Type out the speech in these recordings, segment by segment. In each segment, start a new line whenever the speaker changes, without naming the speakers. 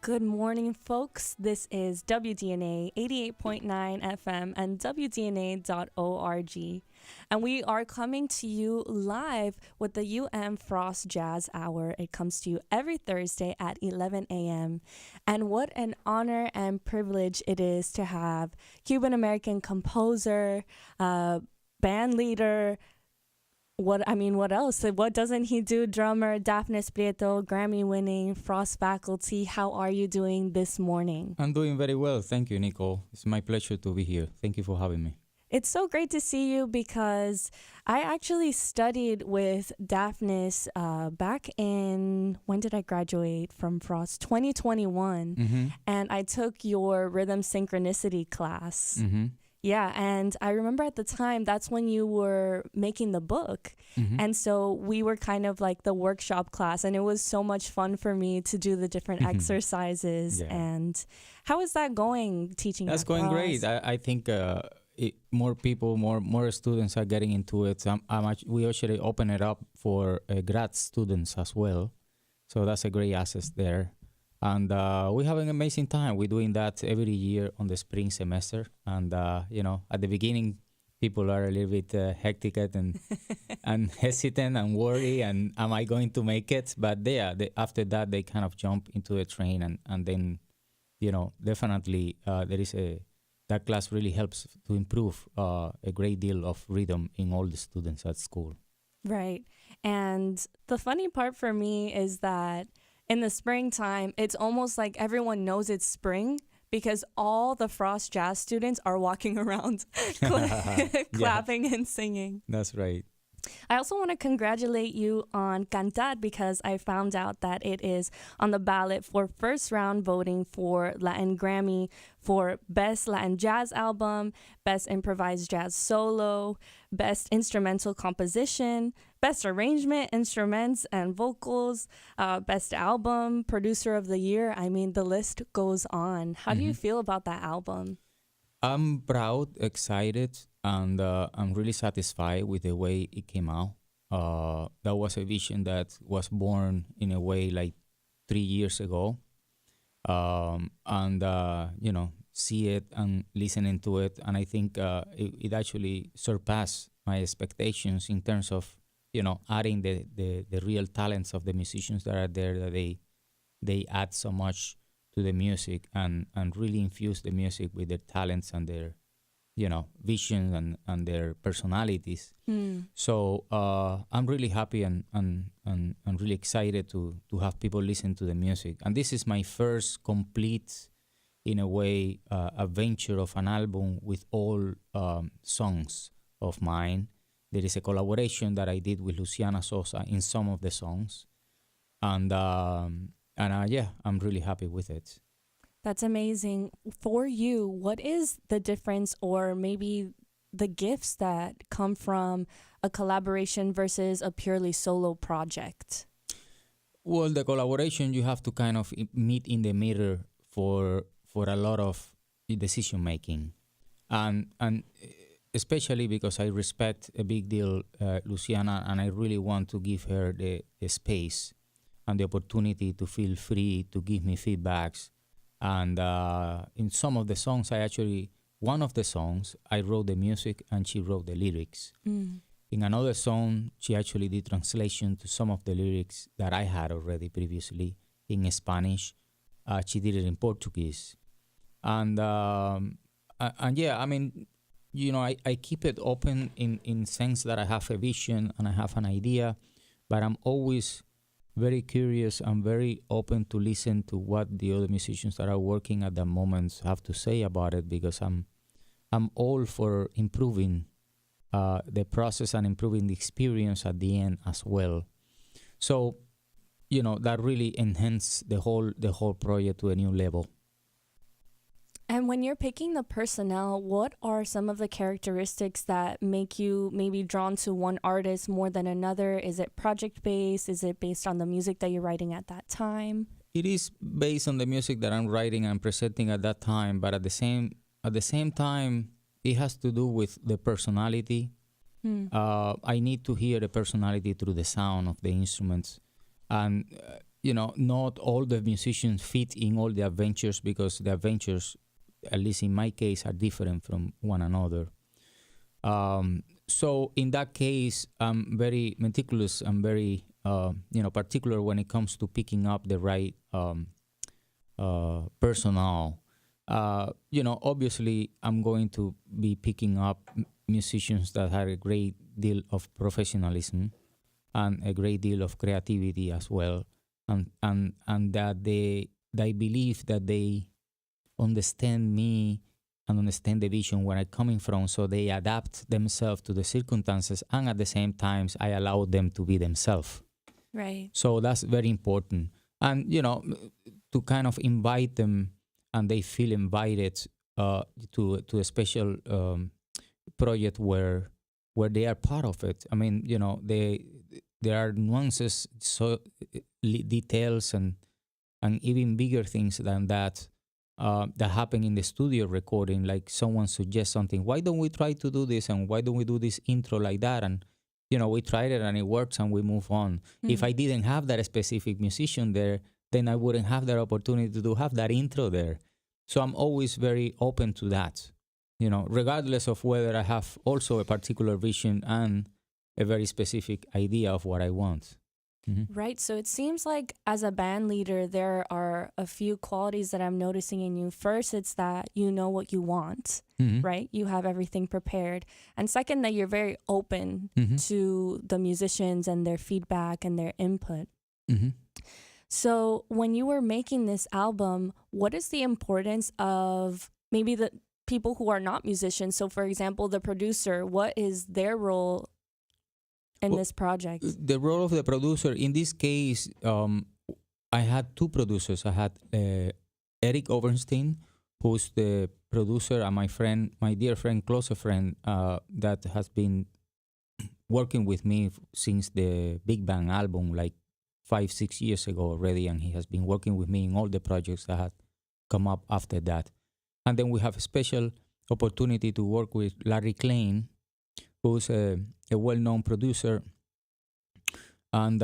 Good morning, folks. This is WDNA 88.9 FM and WDNA.org. And we are coming to you live with the Frost Jazz Hour. It comes to you every Thursday at 11 a.m. And what an honor and privilege it is to have Cuban-American composer, band leader, what else? What doesn't he do? Drummer Dafnis Prieto, Grammy-winning Frost faculty. How are you doing this morning?
I'm doing very well. Thank you, Nicole. It's my pleasure to be here. Thank you for having me.
It's so great to see you because I actually studied with Dafnis back in, when did I graduate from Frost? 2021.
Mm-hmm.
And I took your rhythm synchronicity class.
Mm-hmm.
Yeah, and I remember at the time, that's when you were making the book.
Mm-hmm.
And so we were kind of like the workshop class, and it was so much fun for me to do the different exercises.
Yeah.
And how is that going, teaching
That's
that
going
class?
great. I think more people, more students are getting into it. We actually open it up for grad students as well. So that's a great asset there. And we're having an amazing time. We're doing that every year on the spring semester. And, at the beginning, people are a little bit hectic and and hesitant and worry. And am I going to make it? But after that, they kind of jump into the train. And then, definitely that class really helps to improve a great deal of rhythm in all the students at school.
Right. And the funny part for me is that in the springtime, it's almost like everyone knows it's spring because all the Frost Jazz students are walking around clapping and singing.
That's right.
I also want to congratulate you on Cantar because I found out that it is on the ballot for first round voting for Latin Grammy for Best Latin Jazz Album, Best Improvised Jazz Solo, Best Instrumental Composition, Best Arrangement, Instruments and Vocals, Best Album, Producer of the Year. I mean, the list goes on. How do you feel about that album?
I'm proud, excited, and I'm really satisfied with the way it came out. That was a vision that was born in a way like 3 years ago. See it and listening to it. And I think it actually surpassed my expectations in terms of, adding the real talents of the musicians that are there, that they add so much to the music and really infuse the music with their talents and their, visions and their personalities. So I'm really happy and really excited to have people listen to the music. And this is my first complete, in a way, adventure of an album with all songs of mine. There is a collaboration that I did with Luciana Sosa in some of the songs. And I'm really happy with it.
That's amazing. For you, what is the difference or maybe the gifts that come from a collaboration versus a purely solo project?
Well, the collaboration, you have to kind of meet in the middle for a lot of decision making. And especially because I respect a big deal Luciana, and I really want to give her the space and the opportunity to feel free to give me feedbacks. And in some of the songs, one of the songs, I wrote the music and she wrote the lyrics. In another song, she actually did translation to some of the lyrics that I had already previously in Spanish. She did it in Portuguese. And I keep it open in sense that I have a vision and I have an idea, but I'm always very curious and very open to listen to what the other musicians that are working at the moment have to say about it, because I'm all for improving the process and improving the experience at the end as well. So, that really enhanced the whole project to a new level.
And when you're picking the personnel, what are some of the characteristics that make you maybe drawn to one artist more than another? Is it project-based? Is it based on the music that you're writing at that time?
It is based on the music that I'm writing and presenting at that time, but at the same time, it has to do with the personality. I need to hear the personality through the sound of the instruments. And not all the musicians fit in all the adventures, because the adventures, at least in my case, are different from one another. So in that case, I'm very meticulous. I'm very, particular when it comes to picking up the right personnel. Obviously, I'm going to be picking up musicians that have a great deal of professionalism and a great deal of creativity as well, and that they believe that they understand me and understand the vision where I'm coming from, so they adapt themselves to the circumstances, and at the same time, I allow them to be themselves.
Right.
So that's very important, and to kind of invite them, and they feel invited to a special project where they are part of it. I mean, there are nuances, so details, and even bigger things than that that happen in the studio recording. Like someone suggests something, why don't we try to do this, and why don't we do this intro like that, and we tried it and it works and we move on. If I didn't have that specific musician there, then I wouldn't have that opportunity to have that intro there. So I'm always very open to that, regardless of whether I have also a particular vision and a very specific idea of what I want.
Right. So it seems like as a band leader, there are a few qualities that I'm noticing in you. First, it's that you know what you want, right? You have everything prepared. And second, that you're very open to the musicians and their feedback and their input. So when you were making this album, what is the importance of maybe the people who are not musicians? So for example, the producer, what is their role in this project?
The role of the producer, in this case, I had two producers. I had Eric Overstein, who's the producer, and my dear friend, closer friend, that has been working with me since the Big Bang album, like 5-6 years ago already, and he has been working with me in all the projects that had come up after that. And then we have a special opportunity to work with Larry Klein, who's a well-known producer, and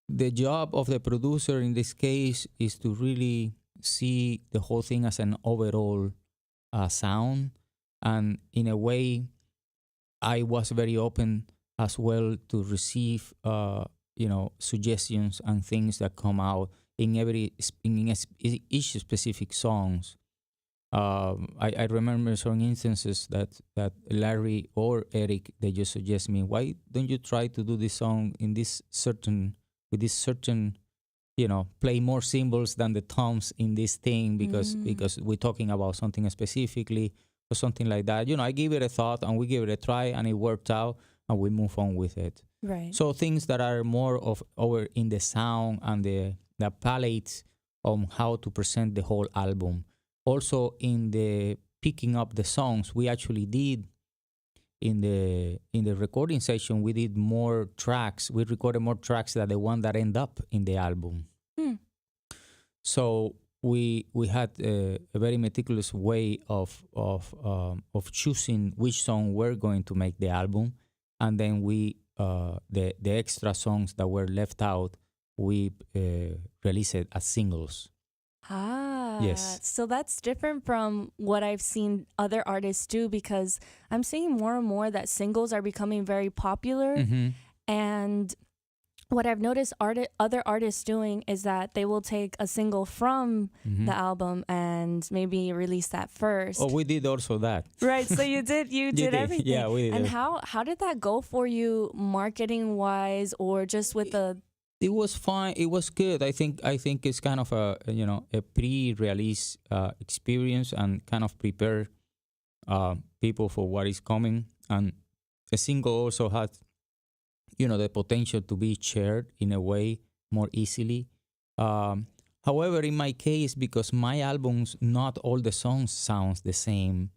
the job of the producer in this case is to really see the whole thing as an overall sound. And in a way, I was very open as well to receive suggestions and things that come out in each specific songs. I remember some instances that Larry or Eric, they just suggest me, why don't you try to do this song with this certain, play more cymbals than the toms in this thing, because we're talking about something specifically or something like that. I give it a thought and we give it a try and it worked out and we move on with it.
Right.
So things that are more of over in the sound and the palette on how to present the whole album. Also, in the picking up the songs, we actually did in the recording session, we did more tracks. We recorded more tracks than the one that end up in the album. So we had a very meticulous way of choosing which song we're going to make the album, and then we the extra songs that were left out, we released it as singles. Yes.
So that's different from what I've seen other artists do, because I'm seeing more and more that singles are becoming very popular. And what I've noticed other artists doing is that they will take a single from the album and maybe release that first.
Oh, we did also that.
Right. So you did everything.
Yeah, we did.
And how did that go for you, marketing wise, or just with the?
It was fine. It was good. I think it's kind of a pre-release experience and kind of prepare people for what is coming. And a single also had the potential to be shared in a way more easily. However, in my case, because my albums, not all the songs sounds the same.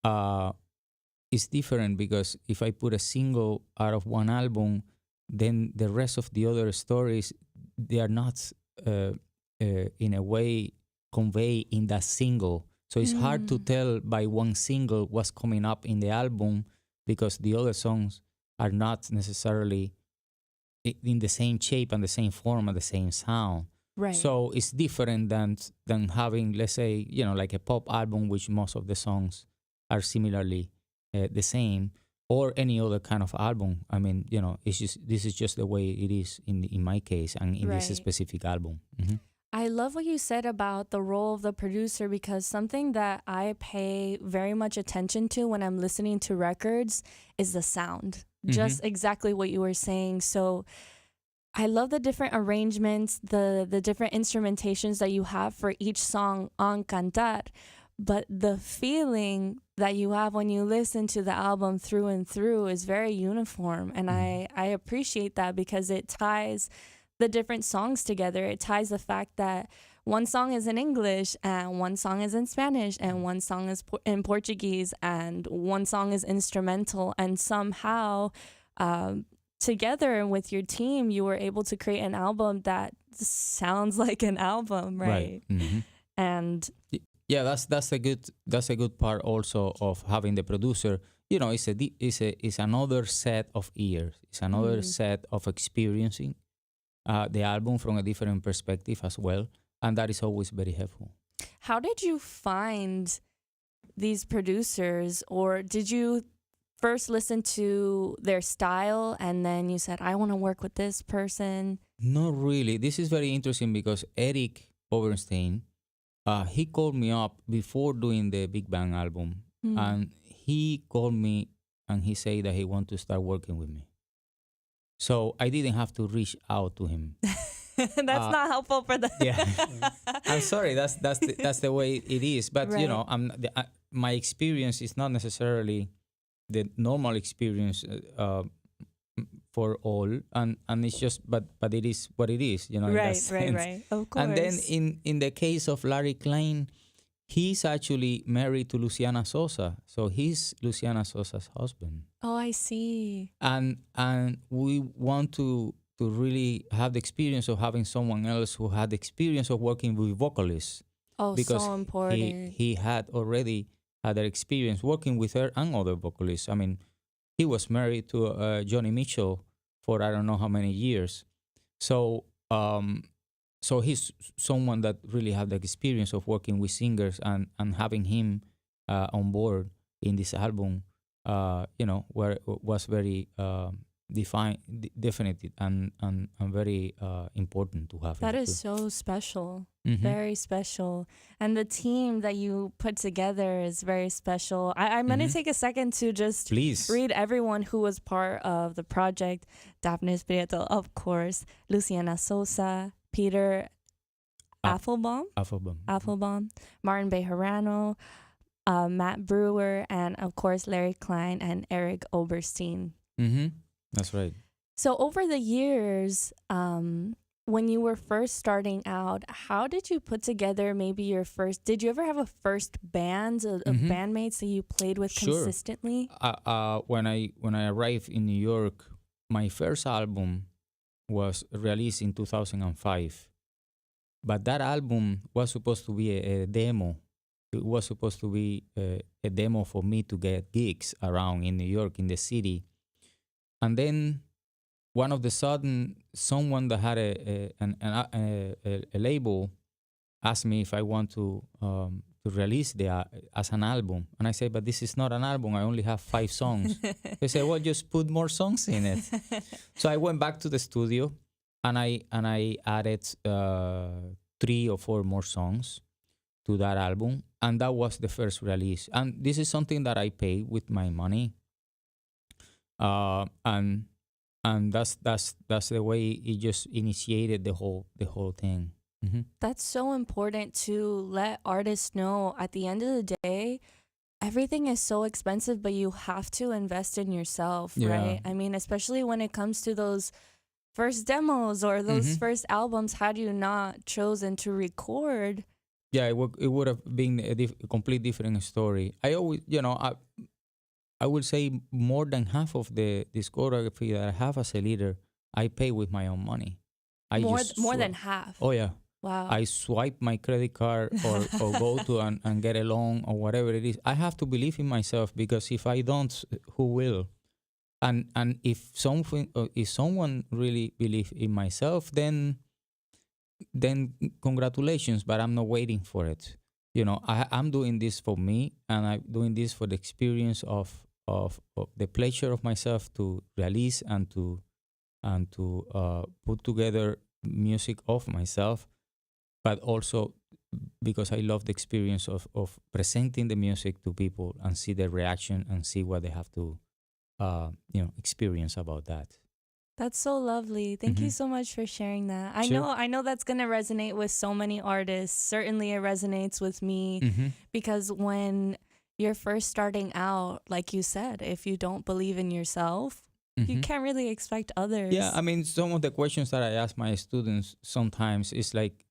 It's different, because if I put a single out of one album, then the rest of the other stories, they are not in a way conveyed in that single. So it's hard to tell by one single what's coming up in the album, because the other songs are not necessarily in the same shape and the same form and the same sound.
Right.
So it's different than having, let's say, like a pop album, which most of the songs are similarly the same, or any other kind of album. I mean, this is just the way it is in my case and in this
Right.
specific album. Mm-hmm.
I love what you said about the role of the producer, because something that I pay very much attention to when I'm listening to records is the sound. Just exactly what you were saying. So I love the different arrangements, the different instrumentations that you have for each song on Cantar, but the feeling that you have when you listen to the album through and through is very uniform. And I appreciate that, because it ties the different songs together. It ties the fact that one song is in English and one song is in Spanish and one song is in Portuguese and one song is instrumental, and somehow together with your team you were able to create an album that sounds like an album, right?
Mm-hmm.
And
yeah, that's a good part also of having the producer. It's another set of ears. It's another set of experiencing the album from a different perspective as well, and that is always very helpful.
How did you find these producers, or did you first listen to their style and then you said, I want to work with this person?
Not really. This is very interesting because Eric Oberstein, he called me up before doing the Big Bang album, and he called me and he said that he wanted to start working with me. So I didn't have to reach out to him.
That's not helpful for the.
Yeah, I'm sorry. That's the way it is. But
Right.
My experience is not necessarily the normal experience for all, and it's just but it is what it is. In that
Right,
sense.
right. Of course.
And then in the case of Larry Klein, he's actually married to Luciana Sosa, so he's Luciana Sosa's husband.
Oh, I see.
And we want to really have the experience of having someone else who had the experience of working with vocalists.
Oh,
Because
so important.
he had already had that experience working with her and other vocalists. I mean, he was married to Johnny Mitchell for I don't know how many years. So so he's someone that really had the experience of working with singers, and having him on board in this album, where was very definite and very important to have.
That
him
is
too.
so special.
Mhm.
Very special. And the team that you put together is very special. I'm going to take a second to just
Please.
read everyone who was part of the project. Dafnis, Prieto, of course. Luciana Sosa, Peter Affelbaum, Martin Bejarano, Matt Brewer, and of course Larry Klein and Eric Oberstein.
Mm-hmm. That's right.
So over the years, when you were first starting out, how did you put together maybe your first? Did you ever have a first band of bandmates that you played with
Sure.
consistently?
When I arrived in New York, my first album was released in 2005. But that album was supposed to be a demo. It was supposed to be a demo for me to get gigs around in New York, in the city. And then, one of the sudden, someone that had a label asked me if I want to release as an album. And I said, but this is not an album. I only have 5 songs. They said, well, just put more songs in it. So I went back to the studio, and I added 3 or 4 more songs to that album, and that was the first release. And this is something that I paid with my money, and that's the way it just initiated the whole thing. Mm-hmm.
That's so important to let artists know. At the end of the day, everything is so expensive, but you have to invest in yourself,
Yeah.
right? I mean, especially when it comes to those first demos or those first albums, had you not chosen to record?
Yeah, it would have been a complete different story. I always, I would say more than half of the discography that I have as a leader, I pay with my own money.
More than half.
Oh yeah.
Wow.
I swipe my credit card or go to and get a loan or whatever it is. I have to believe in myself, because if I don't, who will? And if someone really believe in myself, then congratulations, but I'm not waiting for it. I'm doing this for me, and I'm doing this for the experience of the pleasure of myself to release and to put together music of myself, but also because I love the experience of presenting the music to people and see their reaction and see what they have to experience about that.
That's so lovely. Thank you
Hmm.
so much for sharing that.
Sure.
I know that's going to resonate with so many artists. Certainly it resonates with me
Hmm.
because when you're first starting out, like you said, if you don't believe in yourself, you
Hmm.
can't really expect
Yeah,
others.
I mean, some of the questions that I ask my students sometimes is like,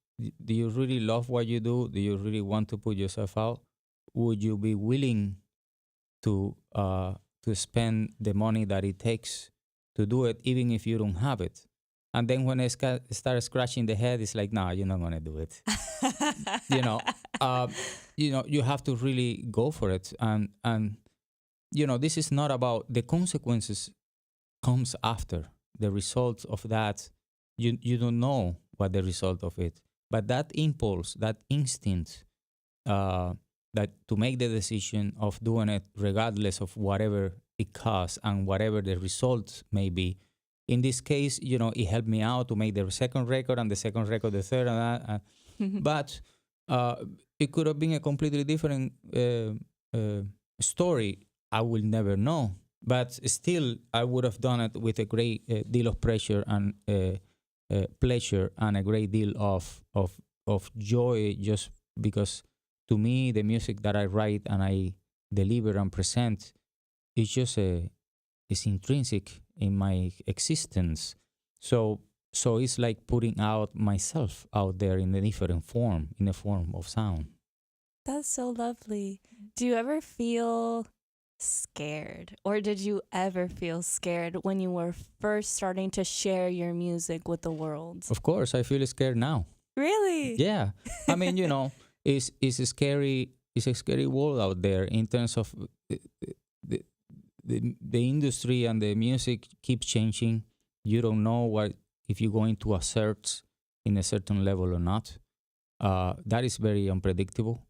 do you really love what you do? Do you really want to put yourself out? Would you be willing to uh, to spend the money that it takes to do it, even if you don't have it? And then when I start scratching the head, it's like, nah, you're not gonna do it. You know, uh, you have to really go for it. And this is not about the consequences comes after the result of that. You don't know what the result of it, but that impulse, that instinct, uh, that to make the decision of doing it regardless of whatever it costs and whatever the result may be. In this case, it helped me out to make the second record, and the second record the third, but uh, it could have been a completely different story. I will never know, but still, I would have done it with a great deal of pressure and pleasure, and a great deal of joy, just because to me the music that I write and I deliver and present is just is intrinsic in my existence. So it's like putting out myself out there in a different form, in a form of sound.
That's so lovely. Do you ever feel scared, or did you ever feel scared when you were first starting to share your music with the world?
Of course, I feel scared now.
Really?
Yeah, I mean, it's a scary, it's a scary world out there in terms of the, the industry, and the music keeps changing. You don't know what if you're going to assert in a certain level or not. That is very unpredictable.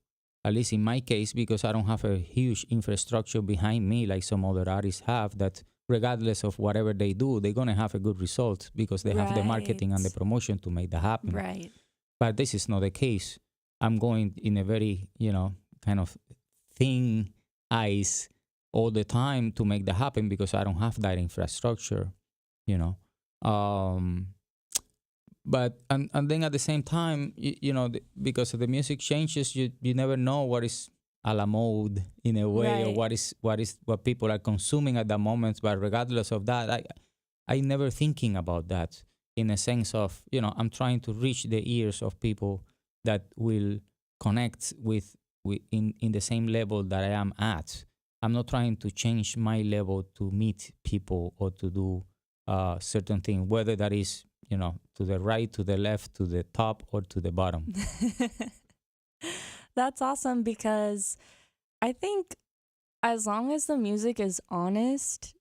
At least in my case, because I don't have a huge infrastructure behind me like some other artists have, that regardless of whatever they do, they're going to have a good result because they have the marketing and the
Right.
promotion to make that happen.
Right.
But this is not the case. I'm going in a very, kind of thin ice all the time to make that happen because I don't have that infrastructure, you know. Um, but and then at the same time, because of the music changes, you never know what is a la mode in a way, or
Right.
what people are consuming at the moment. But regardless of that, I never thinking about that, in a sense of, I'm trying to reach the ears of people that will connect with in the same level that I am at. I'm not trying to change my level to meet people or to do certain thing, whether that is, to the right, to the left, to the top, or to the bottom.
That's awesome because I think as long as the music is honest,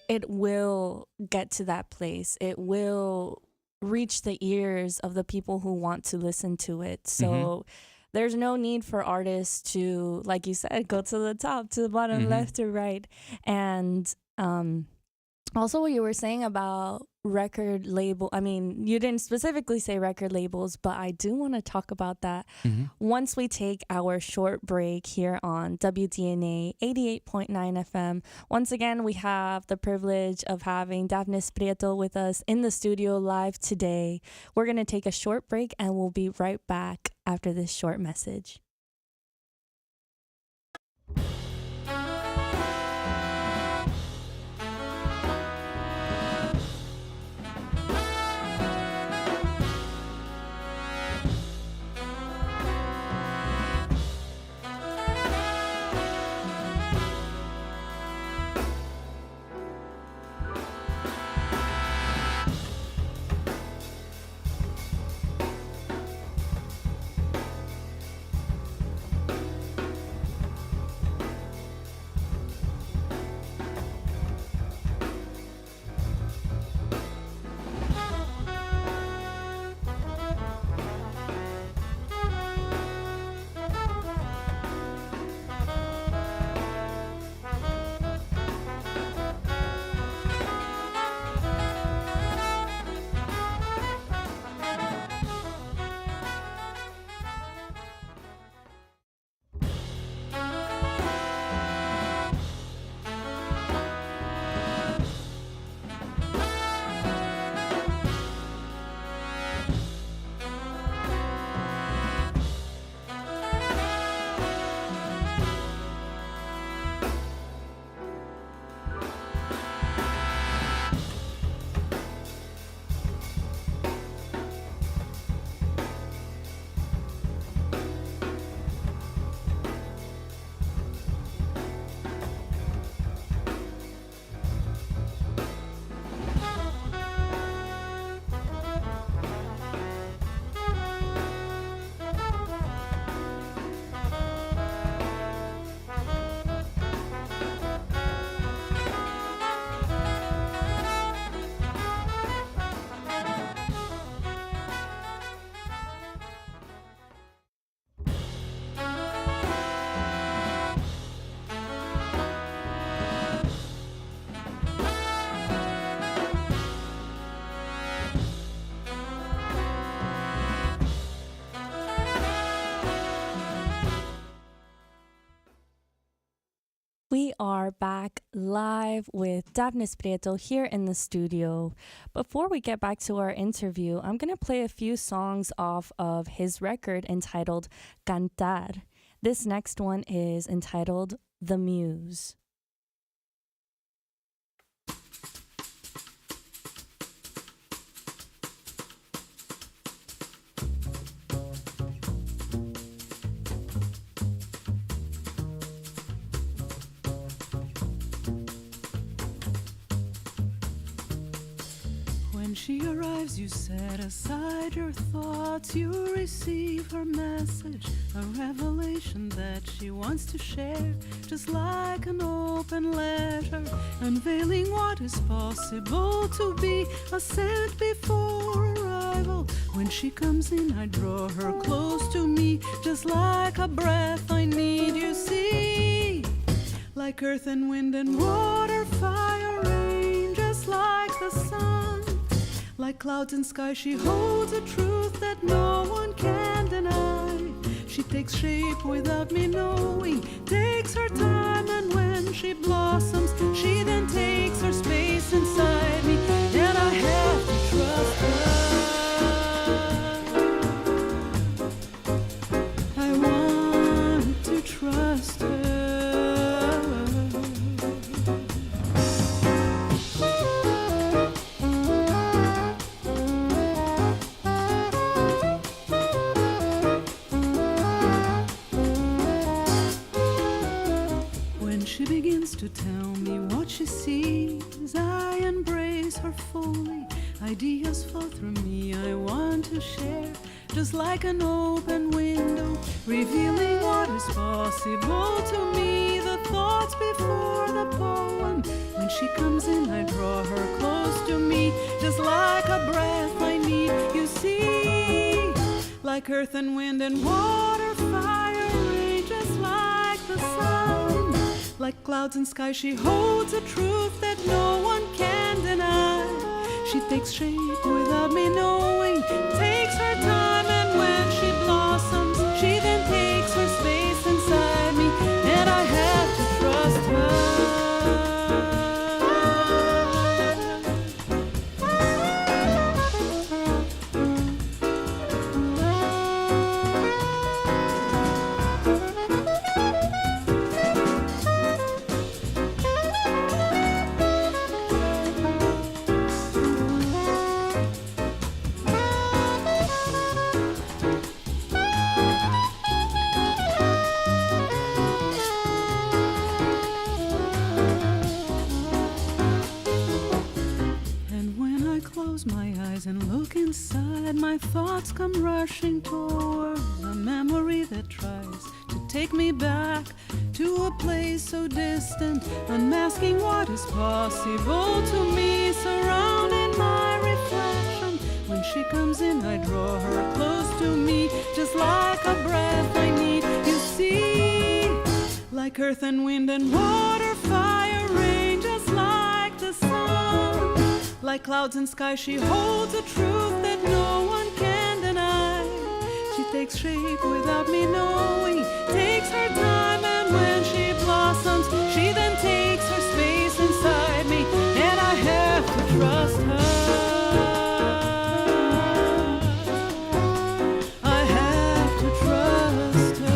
it will get to that place. It will reach the ears of the people who want to listen to it.
Mm-hmm.
So there's no need for artists to, like you said, go to the top, to the bottom,
Mm-hmm.
left to right. And also what you were saying about record label, I mean, you didn't specifically say record labels, but I do want to talk about that
Mm-hmm.
once we take our short break here on WDNA 88.9 FM. Once again, we have the privilege of having Dafnis Prieto with us in the studio live today. We're going to take a short break and we'll be right back after this short message. are back live with Dafnis Prieto here in the studio. Before we get back to our interview, I'm going to play a few songs off of his record entitled Cantar. This next one is entitled The Muse.
When she arrives, you set aside your thoughts. You receive her message, a revelation that she wants to share, just like an open letter, unveiling what is possible to be a scent before arrival. When she comes in, I draw her close to me, just like a breath I need, you see. Like earth and wind and water, fire, rain, just like the sun. Like clouds and sky, she holds a truth that no one can deny. She takes shape without me knowing, takes her time, and when she blossoms, she then takes her space inside me, and I have to trust her. I want to trust her. To tell me what she sees, I embrace her fully. Ideas flow through me, I want to share, just like an open window, revealing what is possible to me, the thoughts before the poem. When she comes in, I draw her close to me, just like a breath I need, you see. Like earth and wind and water, fire, rain, just like the sun. Like clouds and sky, she holds a truth that no one can deny. She takes shape without me knowing, takes her time, and when she blossoms, she then takes her space inside me, and I have to trust her. And look inside, my thoughts come rushing towards a memory that tries to take me back to a place so distant, unmasking what is possible to me, surrounding my reflection. When she comes in, I draw her close to me, just like a breath I need, you see. Like earth and wind and water, fire, rain, just like the sun. Like clouds and sky, she holds a truth that no one can deny. She takes shape without me knowing, takes her time, and when she blossoms, she then takes her space inside me, and I have to trust her. I have to trust her.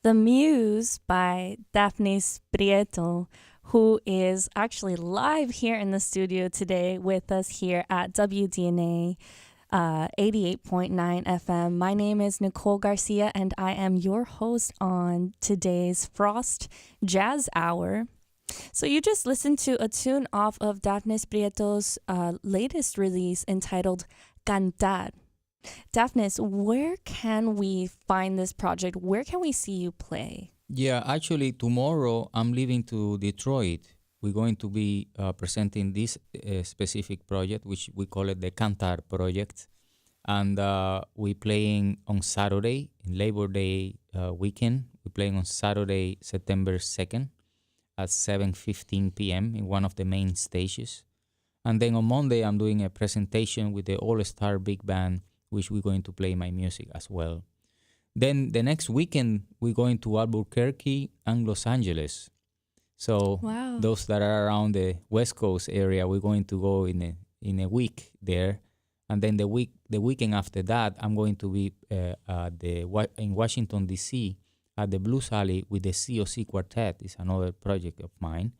The Muse by Dafnis Prieto, who is actually live here in the studio today with us here at WDNA 88.9 FM. My name is Nicole Garcia, and I am your host on today's Frost Jazz Hour. So you just listened to a tune off of Dafnis Prieto's latest release entitled Cantar. Dafnis, where can we find this project? Where can we see you play?
Yeah, actually, tomorrow I'm leaving to Detroit. We're going to be presenting this specific project, which we call it the Cantar Project. And we're playing on Saturday, in Labor Day weekend. We're playing on Saturday, September 2nd at 7:15 p.m. in one of the main stages. And then on Monday, I'm doing a presentation with the All-Star Big Band, which we're going to play my music as well. Then the next weekend, we're going to Albuquerque and Los Angeles. So
Wow.
those that are around the West Coast area, we're going to go in a week there. And then the weekend after that, I'm going to be in Washington, D.C. at the Blues Alley with the COC Quartet. It's another project of mine.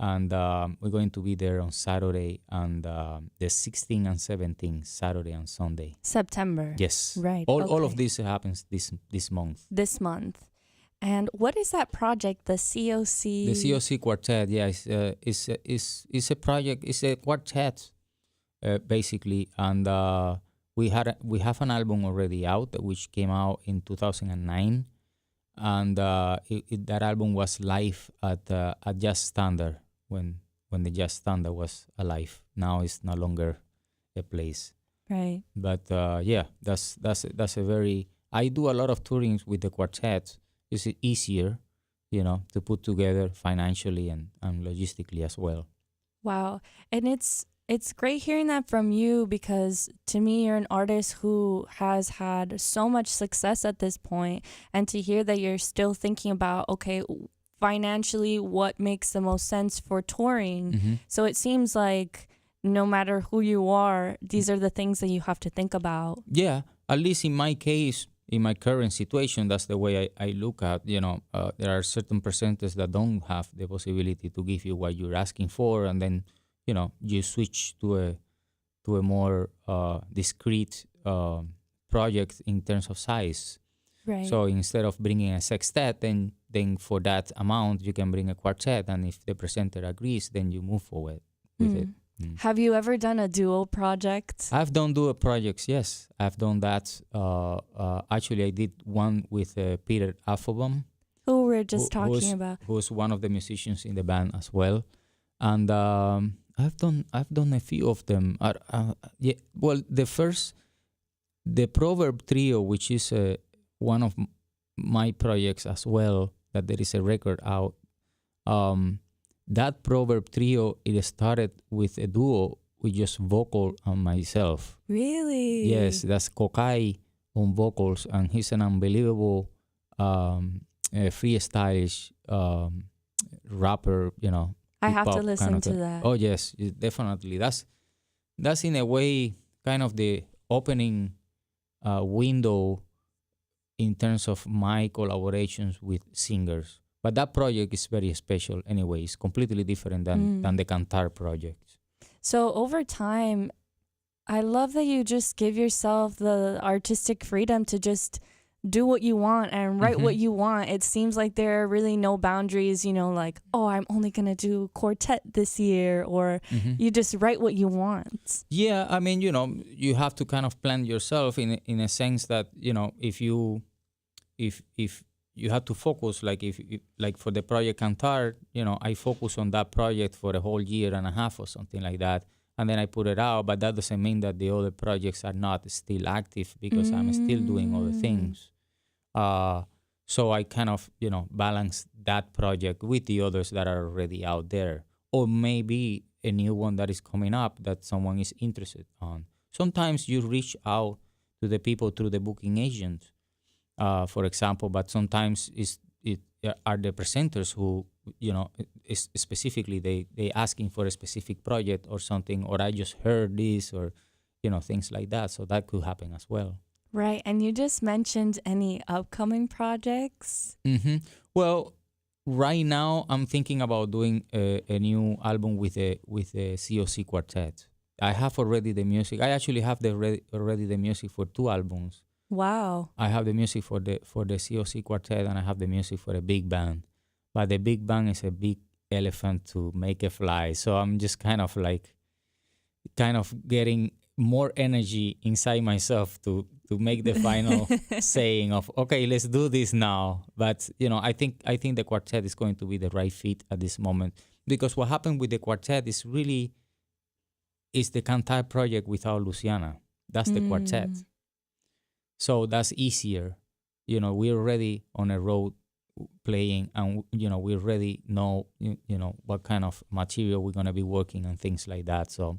And we're going to be there on Saturday and the 16th and 17th, Saturday and Sunday.
September.
Yes.
Right.
All of
okay.
this happens this month.
This month. And what is that project, the COC?
The COC Quartet, yeah, it's a project. It's a quartet, basically, and we have an album already out, which came out in 2009, and that album was live at Jazz Standard when the Jazz Standard was alive. Now it's no longer a place.
Right.
But yeah, that's a very. I do a lot of touring with the quartet. It's easier, to put together financially and logistically as well.
Wow. And it's great hearing that from you, because to me, you're an artist who has had so much success at this point, and to hear that you're still thinking about, okay, financially, what makes the most sense for touring.
Mm-hmm.
So it seems like no matter who you are, these are the things that you have to think about.
Yeah, at least in my case, in my current situation, that's the way I look at, there are certain percentages that don't have the possibility to give you what you're asking for, and then, you switch to a more discrete project in terms of size.
Right.
So instead of bringing a sextet, then for that amount, you can bring a quartet, and if the presenter agrees, then you move forward with it.
Have you ever done a duo project?
I've done duo projects, yes. I've done that. Actually, I did one with Peter Affelbaum,
Who we're just talking about.
who's one of the musicians in the band as well. And I've done a few of them. Yeah. Well, the Proverb Trio, which is one of my projects as well, that there is a record out. That Proverb Trio, it started with a duo with just vocal and myself.
Really?
Yes, that's Kokai on vocals, and he's an unbelievable freestylish rapper,
I have to
hip-hop
listen
kind of
to
thing.
that.
Oh yes, definitely. That's in a way kind of the opening window in terms of my collaborations with singers. But that project is very special anyway. It's completely different than the Cantar project.
So over time, I love that you just give yourself the artistic freedom to just do what you want and write what you want. It seems like there are really no boundaries, like, oh, I'm only going to do quartet this year, or you just write what you want.
Yeah, I mean, you have to kind of plan yourself in a sense that, if you have to focus, like for the project Cantar, I focus on that project for a whole year and a half or something like that, and then I put it out. But that doesn't mean that the other projects are not still active, because I'm still doing other things. So I kind of, balance that project with the others that are already out there, or maybe a new one that is coming up that someone is interested on. Sometimes you reach out to the people through the booking agent, for example, but sometimes it are the presenters who, specifically they asking for a specific project or something, or I just heard this, or, things like that. So that could happen as well.
Right. And you just mentioned any upcoming projects.
Well, right now I'm thinking about doing a new album with a COC quartet. I have already the music. I actually have already the music for two albums.
Wow.
I have the music for the COC quartet, and I have the music for a big band. But the big band is a big elephant to make it fly. So I'm just kind of getting more energy inside myself to make the final saying of, okay, let's do this now. But I think the quartet is going to be the right fit at this moment, because what happened with the quartet is the Cantar project without Luciana. That's the quartet. So that's easier. We're already on a road playing, and we already know what kind of material we're going to be working and things like that. So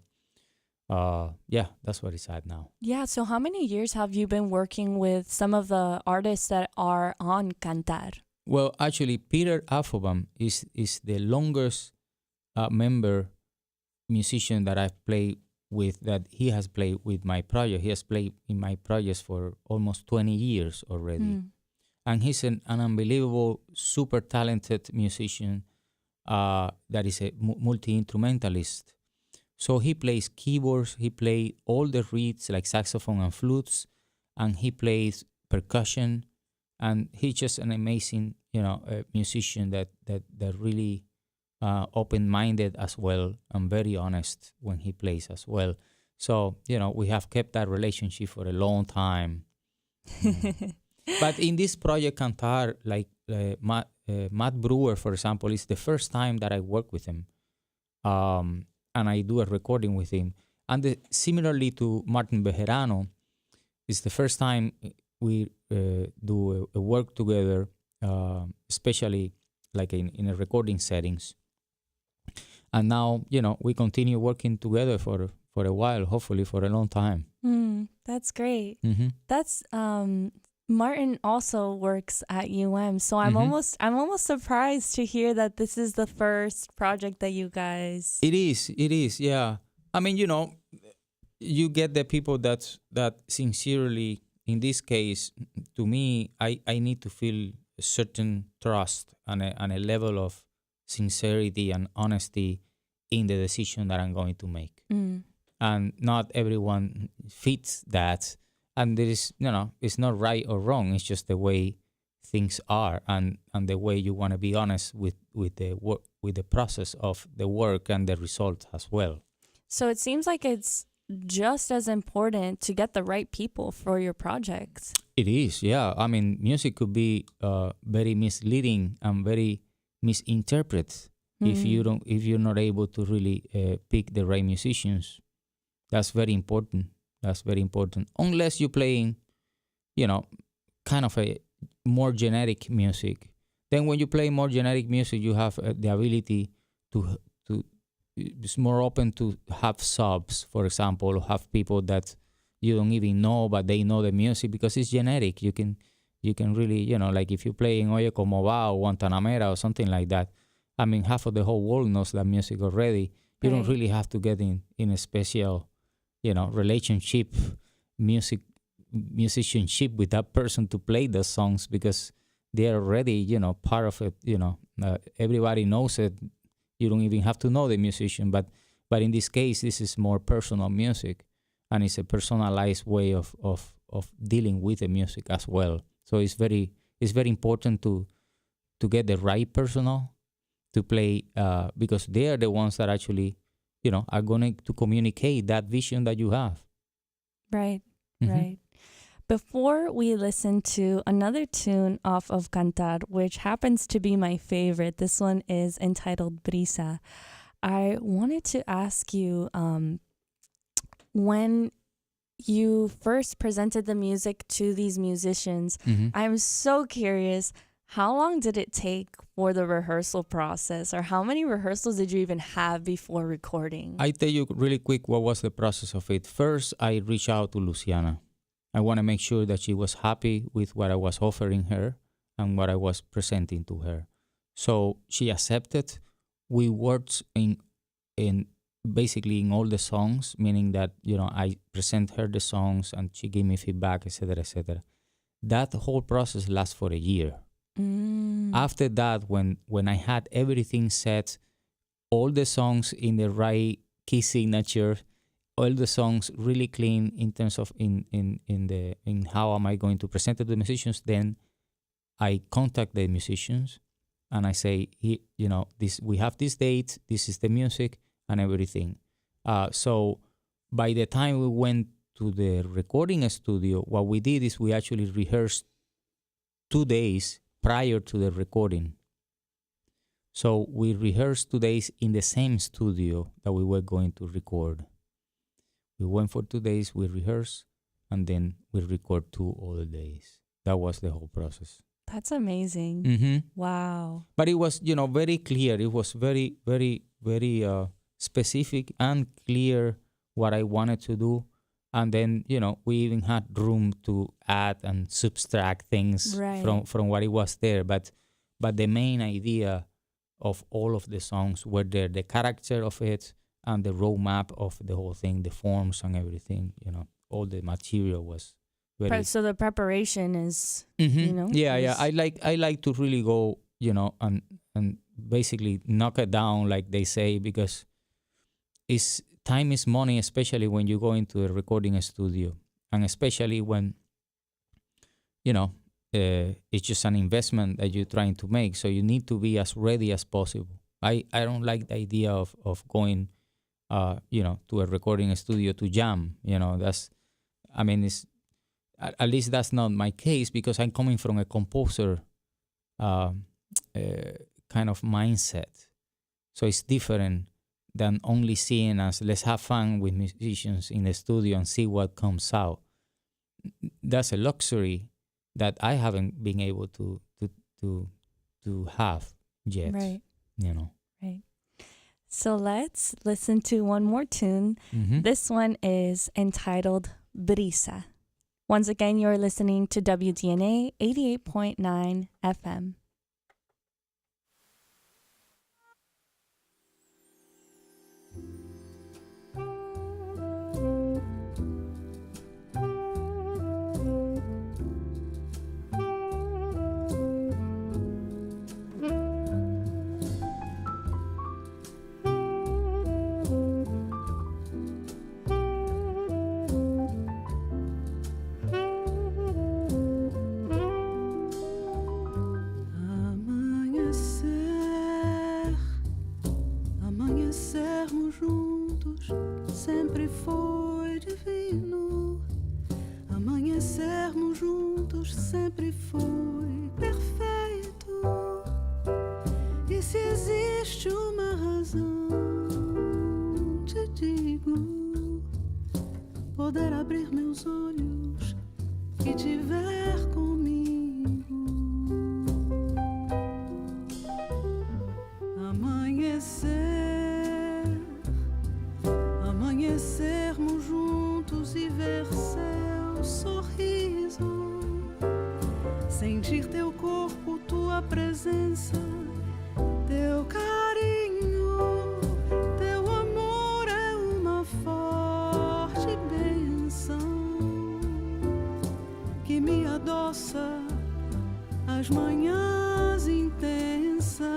yeah, that's what it's at now.
Yeah. So how many years have you been working with some of the artists that are on Cantar?
Well, actually, Peter Affobam is the longest member musician that I've played with, that he has played with my project. He has played in my projects for almost 20 years already. And he's an unbelievable, super talented musician that is a multi-instrumentalist. So he plays keyboards, he plays all the reeds like saxophone and flutes, and he plays percussion, and he's just an amazing, musician that really open-minded as well, and very honest when he plays as well. So, we have kept that relationship for a long time. But in this project, Cantar, like Matt Brewer, for example, is the first time that I work with him. And I do a recording with him. And similarly to Martin Bejerano, it's the first time we do a work together, especially like in a recording settings. And now, we continue working together for a while, hopefully for a long time.
That's great. That's Martin also works at UM, so I'm almost surprised to hear that this is the first project that you guys.
It is, yeah. I mean, you get the people that sincerely, in this case, to me, I need to feel a certain trust and a level of sincerity and honesty in the decision that I'm going to make. And not everyone fits that. And there is, it's not right or wrong. It's just the way things are, and the way you want to be honest with the work, with the process of the work and the result as well.
So it seems like it's just as important to get the right people for your project.
It is, yeah. I mean, music could be very misleading and very misinterpreted if you're not able to really pick the right musicians. That's very important. That's very important. Unless you're playing, kind of a more generic music. Then when you play more generic music, you have the ability to it's more open to have subs, for example, or have people that you don't even know, but they know the music because it's generic. You can really, like if you're playing Oye Como Va or Guantanamera or something like that, I mean, half of the whole world knows that music already. You don't really have to get in a special relationship, musicianship with that person to play the songs, because they're already, part of it. Everybody knows it. You don't even have to know the musician. But in this case, this is more personal music, and it's a personalized way of dealing with the music as well. So it's very important to get the right personnel to play, because they are the ones that actually are going to communicate that vision that you have.
Right, right. Before we listen to another tune off of Cantar, which happens to be my favorite, this one is entitled Brisa. I wanted to ask you, when you first presented the music to these musicians, I'm so curious, how long did it take for the rehearsal process, or how many rehearsals did you even have before recording?
I tell you really quick what was the process of it. First, I reached out to Luciana. I want to make sure that she was happy with what I was offering her and what I was presenting to her. So she accepted. We worked in basically in all the songs, meaning that, I present her the songs and she gave me feedback, etc., etc. That whole process lasts for a year. After that, when I had everything set, all the songs in the right key signature, all the songs really clean in terms of in how am I going to present it to the musicians, then I contact the musicians and I say, this, we have this date, this is the music and everything. So by the time we went to the recording studio, what we did is we actually rehearsed 2 days prior to the recording. So we rehearsed 2 days in the same studio that we were going to record. We went for 2 days, we rehearsed, and then we record 2 other days. That was the whole process.
That's amazing.
Mm-hmm.
Wow.
But it was, very clear. It was very, very, very specific and clear what I wanted to do. And then, we even had room to add and subtract things from what it was there. But the main idea of all of the songs were there, the character of it and the roadmap of the whole thing, the forms and everything, all the material was very...
So the preparation is,
Yeah. I like to really go, and basically knock it down, like they say, because time is money, especially when you go into a recording studio, and especially when, it's just an investment that you're trying to make. So you need to be as ready as possible. I don't like the idea of going, to a recording studio to jam. It's at least that's not my case, because I'm coming from a composer kind of mindset. So it's different than only seeing as let's have fun with musicians in the studio and see what comes out. That's a luxury that I haven't been able to have yet.
Right.
Right.
So let's listen to one more tune.
Mm-hmm.
This one is entitled Brisa. Once again, you're listening to WDNA 88.9 FM.
Amanhecermos juntos sempre foi divino. Amanhecermos juntos sempre foi perfeito. E se existe uma razão, te digo, poder abrir meus olhos e te ver comigo. Amanhecermos juntos e ver seu sorriso, sentir teu corpo, tua presença, teu carinho, teu amor é uma forte bênção que me adoça as manhãs intensas.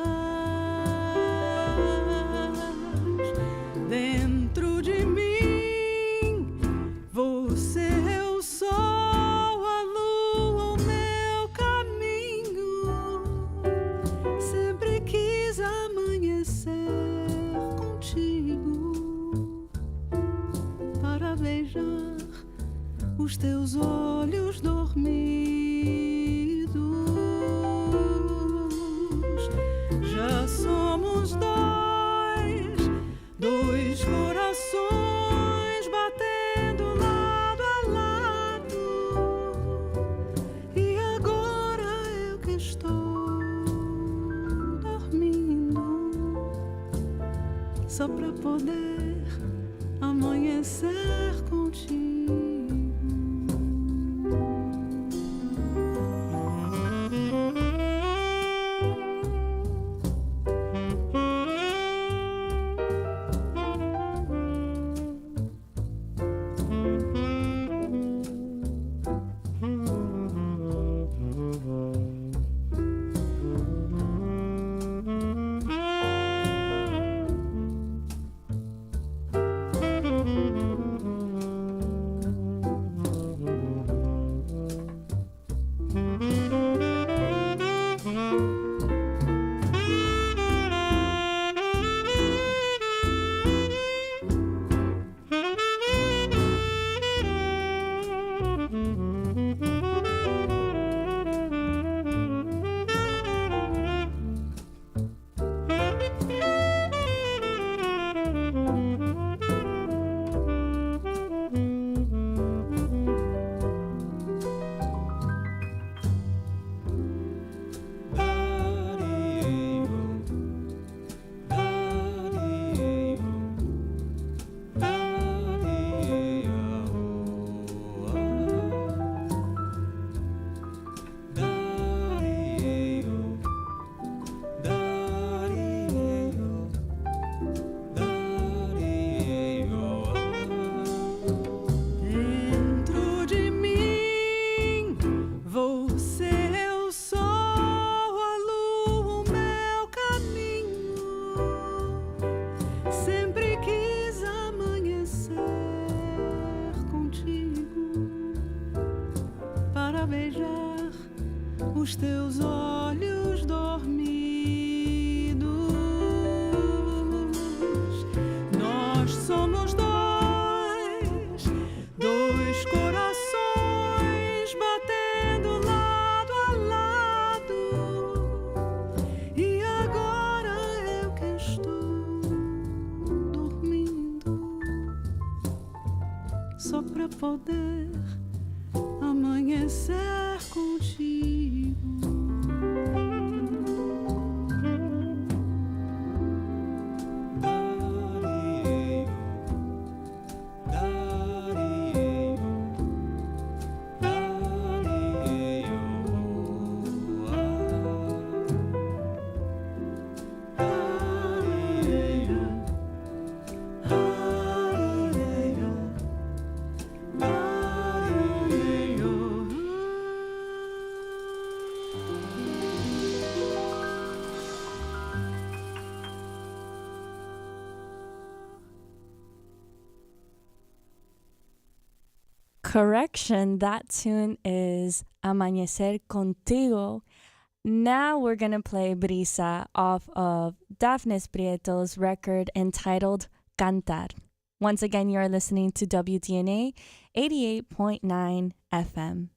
Dentro de mim, você é o sol, a lua, o meu caminho. Sempre quis amanhecer contigo para beijar os teus olhos dormidos. Já somos dois corações batendo lado a lado. E agora eu que estou dormindo, só pra poder amanhecer contigo. os teus olhos dormidos. Nós somos dois corações batendo lado a lado. E agora eu que estou dormindo, só pra poder amanhecer contigo.
Correction, that tune is Amanecer Contigo. Now we're going to play Brisa off of Dafnis Prieto's record entitled Cantar. Once again, you're listening to WDNA 88.9 FM.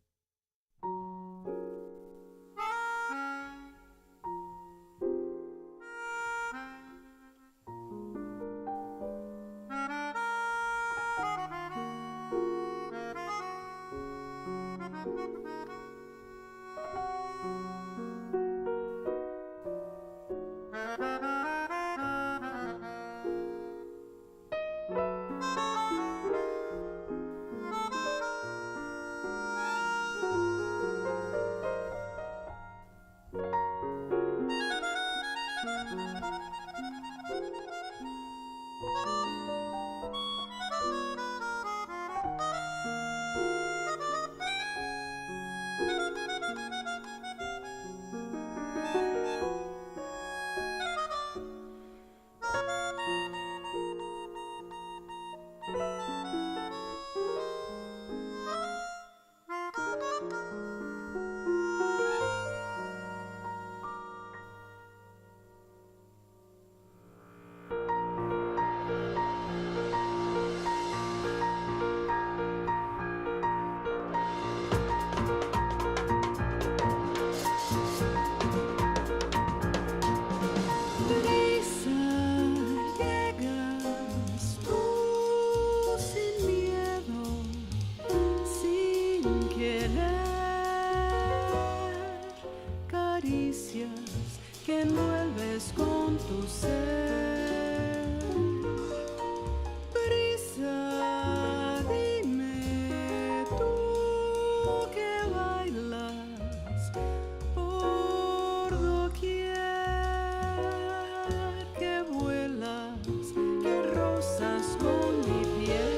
Que envuelves con tu ser. Brisa, dime tú que bailas por doquier, que vuelas, que rozas con mi piel.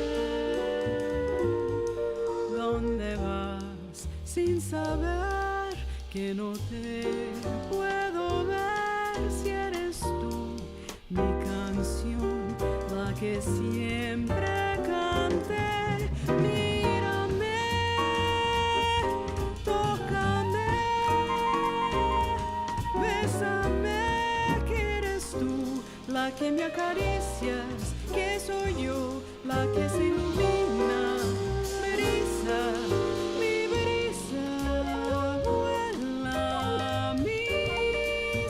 ¿Dónde vas sin saber que no te puedo ver? Si eres tú mi canción, la que siempre canté. Mírame, tócame, bésame, que eres tú la que me acaricias, que soy yo la que se ilumina. Brisa, mi brisa, vuela a mí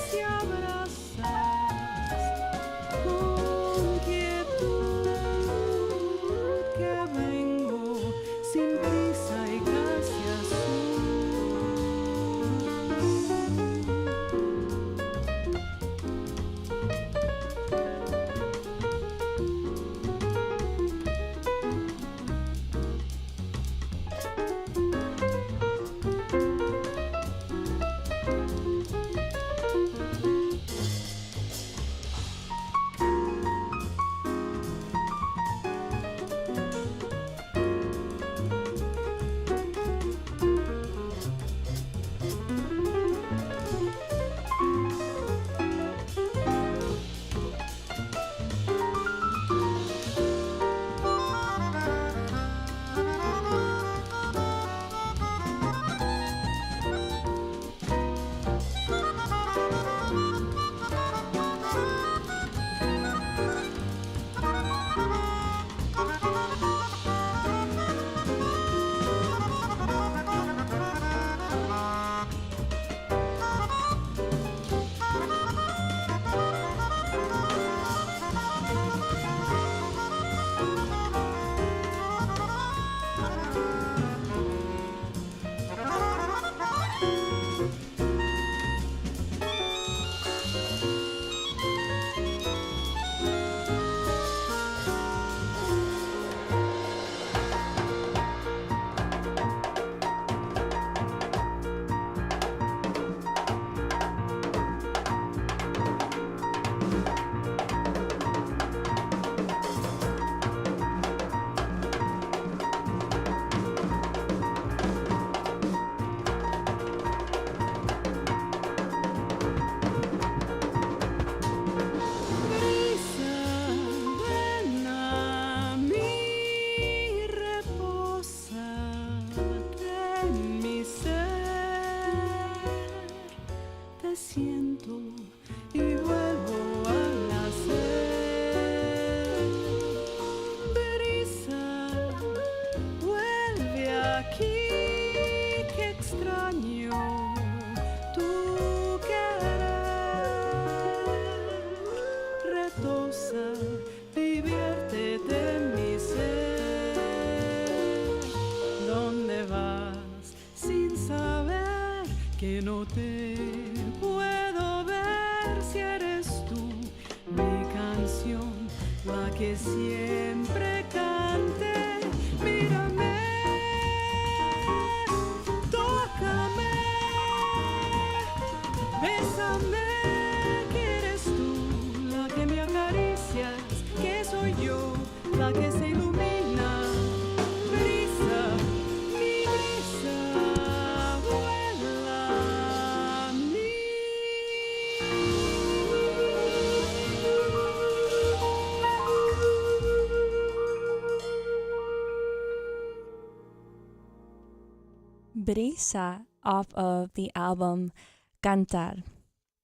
si abrazas con quietud, que vengo sin prisa y casi azul.
diviértete en mi ser. ¿Dónde vas sin saber que no te puedo ver? Si eres tú mi canción, la que siempre cante. Mírame, tócame, bésame, que eres tú la que me acaricias, que soy yo la que se ilumina. Brisa, mi brisa, vuela a mí.
Brisa off of the album Cantar.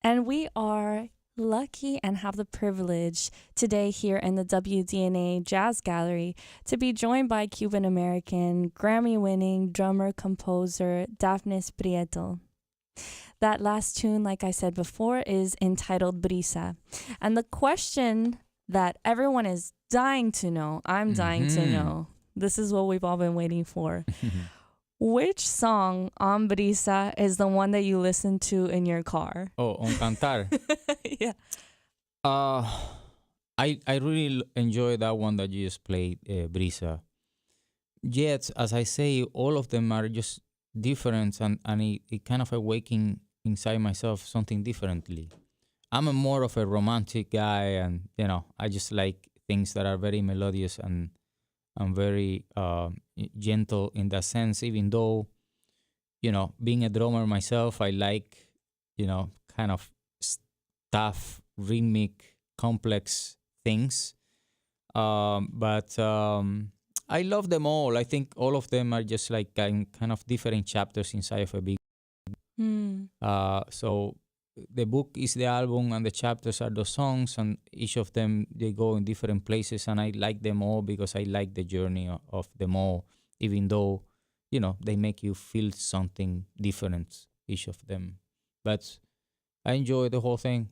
And we are lucky and have the privilege today here in the WDNA Jazz Gallery to be joined by Cuban American Grammy winning drummer composer Dafnis Prieto. That last tune, like I said before, is entitled Brisa. And the question that everyone is dying to know, I'm dying to know, this is what we've all been waiting for. Which song on Brisa is the one that you listen to in your car?
Oh, on Cantar.
Yeah.
I really enjoy that one that you just played, Brisa. Yet, as I say, all of them are just different, and it kind of awaking inside myself something differently. I'm a more of a romantic guy, and I just like things that are very melodious and very gentle in that sense. Even though, being a drummer myself, I like, kind of tough, rhythmic, complex things. But I love them all. I think all of them are just like kind of different chapters inside of a big. So the book is the album, and the chapters are the songs, and each of them, they go in different places, and I like them all because I like the journey of them all, even though they make you feel something different, each of them. But I enjoy the whole thing.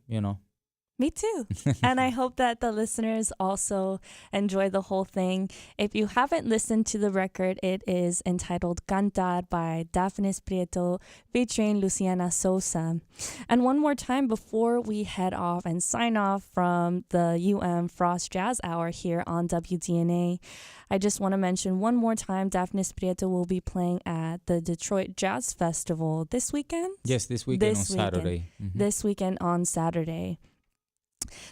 Me too. And I hope that the listeners also enjoy the whole thing. If you haven't listened to the record, it is entitled Cantar by Dafnis Prieto featuring Luciana Sosa. And one more time before we head off and sign off from the Frost Jazz Hour here on WDNA, I just want to mention one more time, Dafnis Prieto will be playing at the Detroit Jazz Festival this weekend?
Yes, this weekend on Saturday. Mm-hmm.
This weekend on Saturday.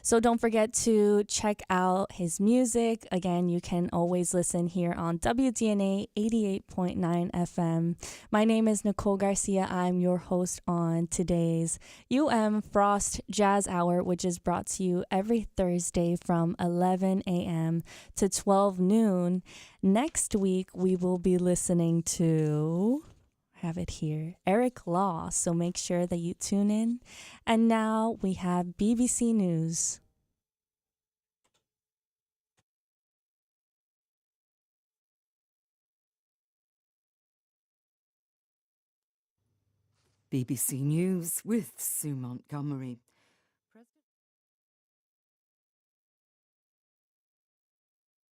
So don't forget to check out his music. Again, you can always listen here on WDNA 88.9 FM. My name is Nicole Garcia. I'm your host on today's Frost Jazz Hour, which is brought to you every Thursday from 11 a.m. to 12 noon. Next week, we will be listening to... have it here, Eric Law, so make sure that you tune in. And now we have BBC News.
BBC News with Sue Montgomery.